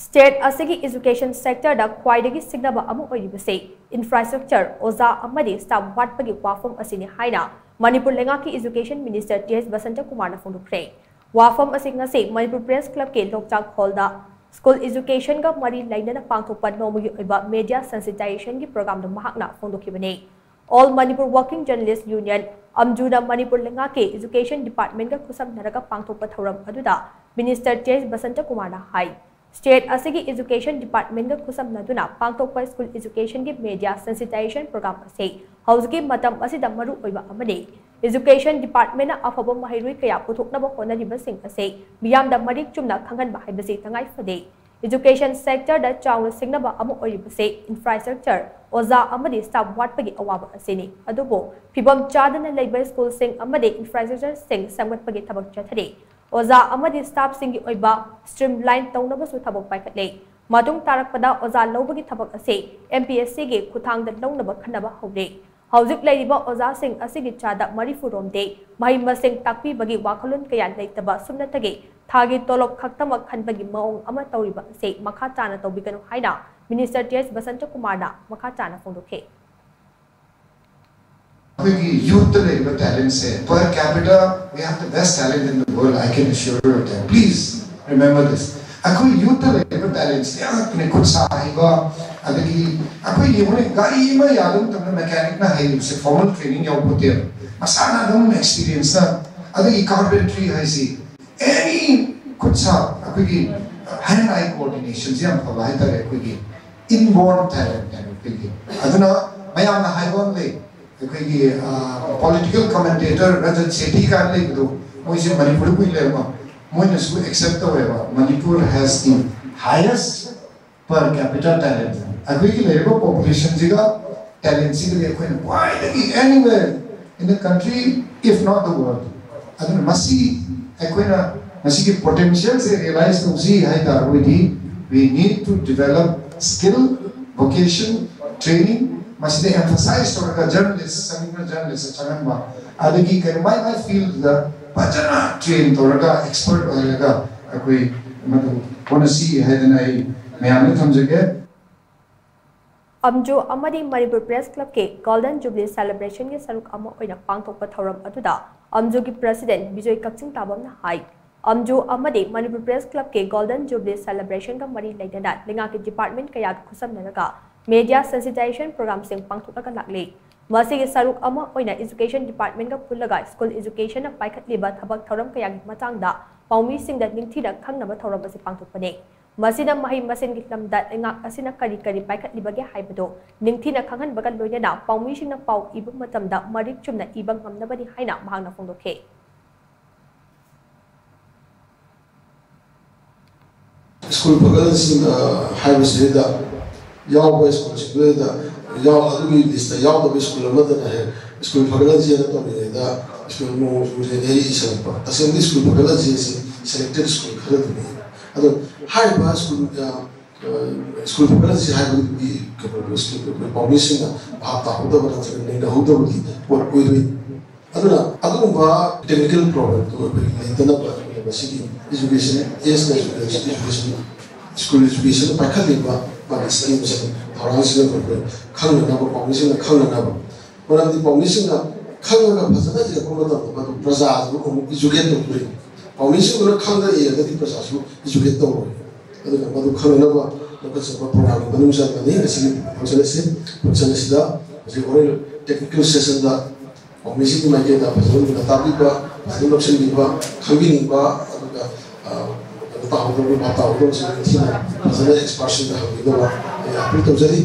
State ASIGI education sector da Khwaidagi Chaoba amu oiribase infrastructure Oja Amadi staff watpagi wafam asini haina Manipur lengaki education minister TH BASANTA kumar na phongdokre wafam asing ngasi Manipur press club ke lokchak hall da school education ga mari lainana pangthokpa nomugi oiba media sensitization gi program da mahakna phongdokhibane All Manipur Working Journalists Union Amjuna Manipur lengaki education department ga khusam naraga pangthokpa thoram aduda minister TH BASANTA kumar na hai State ASIGI Education Department ga khusam naduna pangthokpa school education gi media sensitization program ase hauski matam asida maru oiba amane Education Department na afaba mahairui kaya puthoknaba honariba sing ase miyam da marik chumna khangan ba haibase tangai fade Education sector da chauna singnaba amu oiribase infrastructure Oja Amadi staff watpagi awaba aseni adubo phibam chadana leiba school sing amade infrastructure sing samgatpagi thabak chathare Oja Amadi staff singi oiba streamline taunabasu thabak paikhatle matung tarakpada Oja lobagi thabak ase MPSC ge khuthang da launaba khanaba haude Haujik leiriba Oja sing asigi chada marifuromde mahi masing takpi bagi wakhalun kaya leitaba sumnatage thagi tolop khaktama khanbagi maong ama tawriba ase makha chana tawbiganu haina Minister TH BASANTA kumar na makha chana phongdokhe Youth talents per capita, we have the best talent in the world. I can assure you of that. Please remember this. Akoi youth talents, ne kuch sahiba. Adagi akoi yemune gari ma yadam tamna mechanic na hai se formal training yaw putte. Masana dam experience na. Adagi carpentry hai si. Any kuch sa akoi hand-eye coordination jam provide tare akoi inborn talent akoi. Aduna mayam na haibon le. Political commentator Rajat Sethi ka le do moise Manipur ko ilema moine su accept hoeba Manipur has the highest per capita talent agri ki lebo population jiga talent sig le ko wide anywhere in the country if not the world adun masi ekoina masi ki potential se realize to see hai da we need to develop skill vocation training Masih emphasize orang journalist, senior journalist, jangan bah. Ada ki kan my field the bajana train orang expert orang ka aku macam polisi hai dan ai meamne thamjage. Amjo Amadi Manipur Press Club ke Golden Jubilee Celebration ke saruk ama oina pangthokpa thoram aduda Amjo ki President Bijoy Kakching Tabam na hai. Amjo Amadi Manipur Press Club ke Golden Jubilee Celebration ka mari lainana lenga ke department kaya khusam naraga Media sensitization program sing pangthokka lakli masigi saruk ama oina education department ka pullaga school education na paikhatliba thabak thoram kaya gi matangda paumi singda ningthina khangnaba thoram ase pangthokpane masina mahi masin gi lamda engak asina kari kari paikhatliba ge haibado ningthina khanghan bagal loina paumi singna pau ibu matamda marik chumna ibang ngamnabani haina mahangna phongdokhe School pagalsin haibasida Yaw boys school da yaw adugi list yaw da school amada na hai school pagala ji na to ni da school mo mujhe nahi isam pa assembly school pagala ji selected school khara ni ado hai ba school school pagala ji hai bi ko school permission na bhab ta hoda ba ta ni na hoda ba por koi ri ado ba technical problem to ni ta na ba basically education is education school education pa khali ba scheme se thorangsi na ko khangna na permission na khangna na one of the permission na khangna ka phasana je ko ta ba to praja ko educate to kuri permission na khangna ye ga ti praja su educate to ro adu ba to khangna ba ko sa program banu sa ni si function se da je ko technical session da permission ma ke da phasana na ta bi ba phasana option bi ba khangbi ni ba tahu tu, tahu tu, sebenarnya expression dah begitu lah. Apa itu jadi